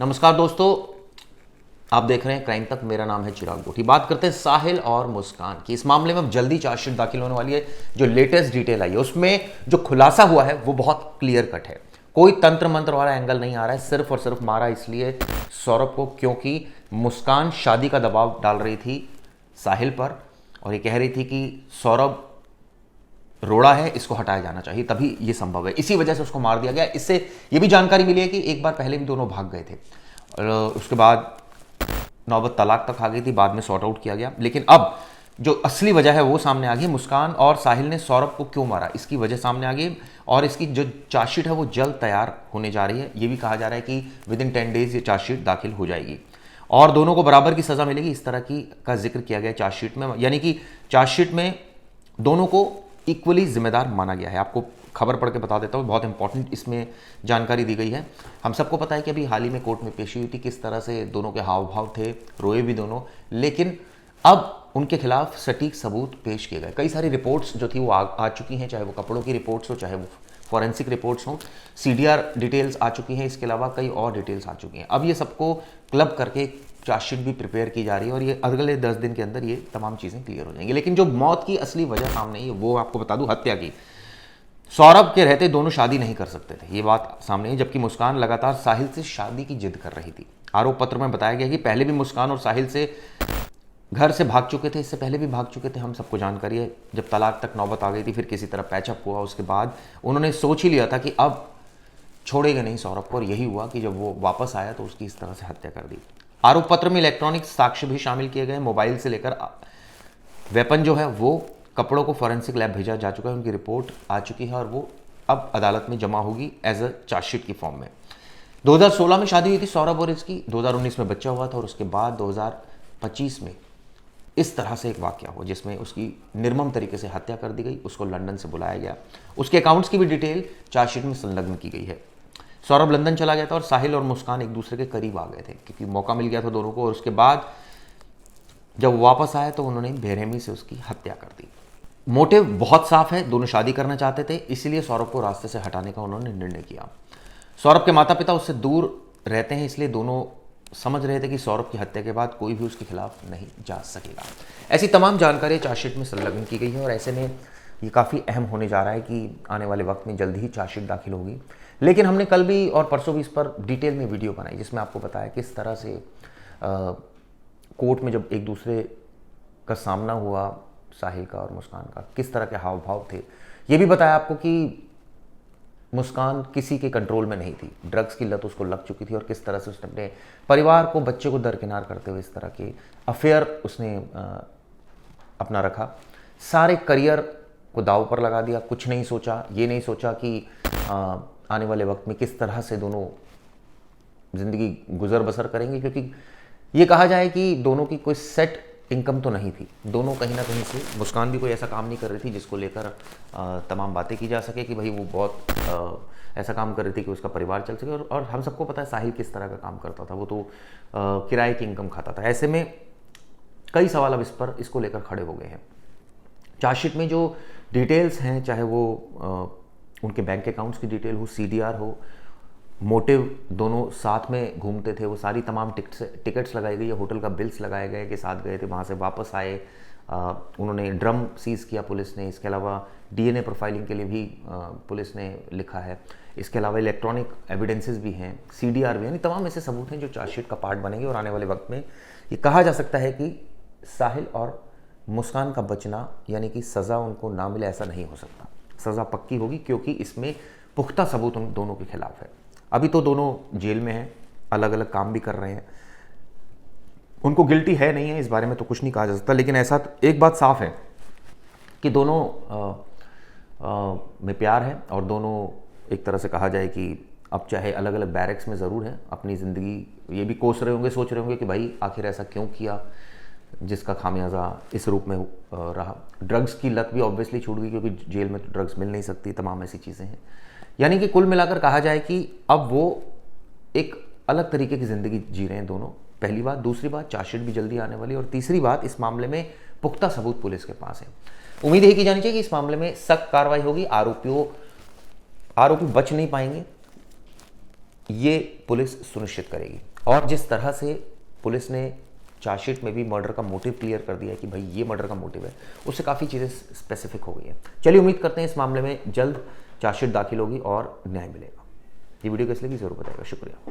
नमस्कार दोस्तों, आप देख रहे हैं क्राइम तक। मेरा नाम है चिराग गोठी। बात करते हैं साहिल और मुस्कान की। इस मामले में अब जल्दी चार्जशीट दाखिल होने वाली है। जो लेटेस्ट डिटेल आई है उसमें जो खुलासा हुआ है वो बहुत क्लियर कट है। कोई तंत्र मंत्र वाला एंगल नहीं आ रहा है। सिर्फ और सिर्फ मारा इसलिए सौरभ को क्योंकि मुस्कान शादी का दबाव डाल रही थी साहिल पर, और ये कह रही थी कि सौरभ रोड़ा है, इसको हटाया जाना चाहिए, तभी ये संभव है। इसी वजह से उसको मार दिया गया। इससे ये भी जानकारी मिली है कि एक बार पहले भी दोनों भाग गए थे और उसके बाद नौबत तलाक तक आ गई थी, बाद में सॉर्ट आउट किया गया। लेकिन अब जो असली वजह है वो सामने आ गई। मुस्कान और साहिल ने सौरभ को क्यों मारा, इसकी वजह सामने आ गई। और इसकी जो चार्जशीट है वो जल्द तैयार होने जा रही है। ये भी कहा जा रहा है कि विद इन 10 डेज ये चार्जशीट दाखिल हो जाएगी और दोनों को बराबर की सजा मिलेगी। इस तरह की का जिक्र किया गया चार्जशीट में, यानी कि चार्जशीट में दोनों को इक्वली जिम्मेदार माना गया है। आपको खबर पढ़ के बता देता हूँ, बहुत इंपॉर्टेंट इसमें जानकारी दी गई है। हम सबको पता है कि अभी हाल ही में कोर्ट में पेशी हुई थी, किस तरह से दोनों के हाव भाव थे, रोए भी दोनों। लेकिन अब उनके खिलाफ सटीक सबूत पेश किए गए। कई सारी रिपोर्ट्स जो थी वो आ चुकी हैं, चाहे वो कपड़ों की रिपोर्ट्स हो, चाहे वो फॉरेंसिक रिपोर्ट्स हों, सीडीआर डिटेल्स आ चुकी हैं। इसके अलावा कई और डिटेल्स आ चुकी हैं। अब ये सबको क्लब करके चार्जशीट भी प्रिपेयर की जा रही है और ये अगले 10 दिन के अंदर ये तमाम चीज़ें क्लियर हो जाएंगी। लेकिन जो मौत की असली वजह सामने आई है वो आपको बता दूं, हत्या की। सौरभ के रहते दोनों शादी नहीं कर सकते थे, ये बात सामने है। जबकि मुस्कान लगातार साहिल से शादी की जिद कर रही थी। आरोप पत्र में बताया गया कि पहले भी मुस्कान और साहिल से घर से भाग चुके थे, इससे पहले भी भाग चुके थे, हम सबको जानकारी है। जब तलाक तक नौबत आ गई थी, फिर किसी तरह पैचअप हुआ, उसके बाद उन्होंने सोच ही लिया था कि अब छोड़ेगा नहीं सौरभ को, और यही हुआ कि जब वो वापस आया तो उसकी इस तरह से हत्या कर दी। आरोप पत्र में इलेक्ट्रॉनिक साक्ष्य भी शामिल किए गए। मोबाइल से लेकर वेपन जो है वो कपड़ों को फॉरेंसिक लैब भेजा जा चुका है, उनकी रिपोर्ट आ चुकी है और वो अब अदालत में जमा होगी एज अ चार्जशीट की फॉर्म में। 2016 में शादी हुई थी सौरभ और इसकी, 2019 में बच्चा हुआ था और उसके बाद 2025 में इस तरह से एक वाकया हुआ जिसमें उसकी निर्मम तरीके से हत्या कर दी गई। उसको लंदन से बुलाया गया। उसके अकाउंट्स की भी डिटेल चार्जशीट में संलग्न की गई है। सौरभ लंदन चला गया था और साहिल और मुस्कान एक दूसरे के करीब आ गए थे क्योंकि मौका मिल गया था दोनों को, और उसके बाद जब वापस आया तो उन्होंने बेरहमी से उसकी हत्या कर दी। मोटिव बहुत साफ है, दोनों शादी करना चाहते थे, इसीलिए सौरभ को रास्ते से हटाने का उन्होंने निर्णय किया। सौरभ के माता पिता उससे दूर रहते हैं, इसलिए दोनों समझ रहे थे कि सौरभ की हत्या के बाद कोई भी उसके खिलाफ नहीं जा सकेगा। ऐसी तमाम जानकारी चार्जशीट में संलग्न की गई है और ऐसे में ये काफ़ी अहम होने जा रहा है कि आने वाले वक्त में जल्द ही चार्जशीट दाखिल होगी। लेकिन हमने कल भी और परसों भी इस पर डिटेल में वीडियो बनाई जिसमें आपको बताया किस तरह से कोर्ट में जब एक दूसरे का सामना हुआ साहिल का और मुस्कान का, किस तरह के हाव भाव थे। ये भी बताया आपको कि मुस्कान किसी के कंट्रोल में नहीं थी, ड्रग्स की लत उसको लग चुकी थी और किस तरह से उसने अपने परिवार को, बच्चे को दरकिनार करते हुए इस तरह के अफेयर उसने अपना रखा। सारे करियर को दाव पर लगा दिया, कुछ नहीं सोचा, ये नहीं सोचा कि आने वाले वक्त में किस तरह से दोनों ज़िंदगी गुजर बसर करेंगे, क्योंकि ये कहा जाए कि दोनों की कोई सेट इनकम तो नहीं थी। दोनों कहीं ना कहीं से, मुस्कान भी कोई ऐसा काम नहीं कर रही थी जिसको लेकर तमाम बातें की जा सके कि भाई वो बहुत ऐसा काम कर रही थी कि उसका परिवार चल सके। और हम सबको पता है साहिल किस तरह का काम करता था, वो तो किराए की इनकम खाता था। ऐसे में कई सवाल अब इस पर इसको लेकर खड़े हो गए हैं। चार्जशीट में जो डिटेल्स हैं, चाहे वो उनके बैंक अकाउंट्स की डिटेल हो, सीडीआर हो, मोटिव दोनों साथ में घूमते थे, वो सारी तमाम टिकट्स लगाई गई है, होटल का बिल्स लगाए गए कि साथ गए थे, वहाँ से वापस आए, उन्होंने ड्रम सीज़ किया पुलिस ने। इसके अलावा डीएनए प्रोफाइलिंग के लिए भी पुलिस ने लिखा है। इसके अलावा इलेक्ट्रॉनिक एविडेंसेस भी हैं, सीडीआर भी, यानी तमाम ऐसे सबूत हैं जो चार्जशीट का पार्ट बनेंगे। और आने वाले वक्त में ये कहा जा सकता है कि साहिल और मुस्कान का बचना, यानी कि सज़ा उनको ना मिले, ऐसा नहीं हो सकता। सज़ा पक्की होगी क्योंकि इसमें पुख्ता सबूत उन दोनों के खिलाफ है। अभी तो दोनों जेल में हैं, अलग अलग काम भी कर रहे हैं, उनको गिल्टी है नहीं है इस बारे में तो कुछ नहीं कहा जा सकता। लेकिन ऐसा एक बात साफ है कि दोनों में प्यार है और दोनों एक तरह से कहा जाए कि अब चाहे अलग अलग बैरक्स में ज़रूर हैं, अपनी ज़िंदगी ये भी कोस रहे होंगे, सोच रहे होंगे कि भाई आखिर ऐसा क्यों किया जिसका खामियाजा इस रूप में रहा। ड्रग्स की लत भी ऑब्वियसली छूट गई क्योंकि जेल में तो ड्रग्स मिल नहीं सकती, तमाम ऐसी चीज़ें हैं। यानी कि कुल मिलाकर कहा जाए कि अब वो एक अलग तरीके की ज़िंदगी जी रहे हैं दोनों, पहली बात। दूसरी बात, चार्जशीट भी जल्दी आने वाली है। और तीसरी बात, इस मामले में पुख्ता सबूत पुलिस के पास है। उम्मीद यही की जानी चाहिए कि इस मामले में सख्त कार्रवाई होगी। आरोपी बच नहीं पाएंगे। ये पुलिस सुनिश्चित करेगी। और जिस तरह से पुलिस ने चार्जशीट में भी मर्डर का मोटिव क्लियर कर दिया है कि भाई ये मर्डर का मोटिव है, उससे काफ़ी चीज़ें स्पेसिफिक हो गई हैं। चलिए उम्मीद करते हैं इस मामले में जल्द चार्जशीट दाखिल होगी और न्याय मिलेगा। ये वीडियो कैसे लगी ज़रूर बताइएगा। शुक्रिया।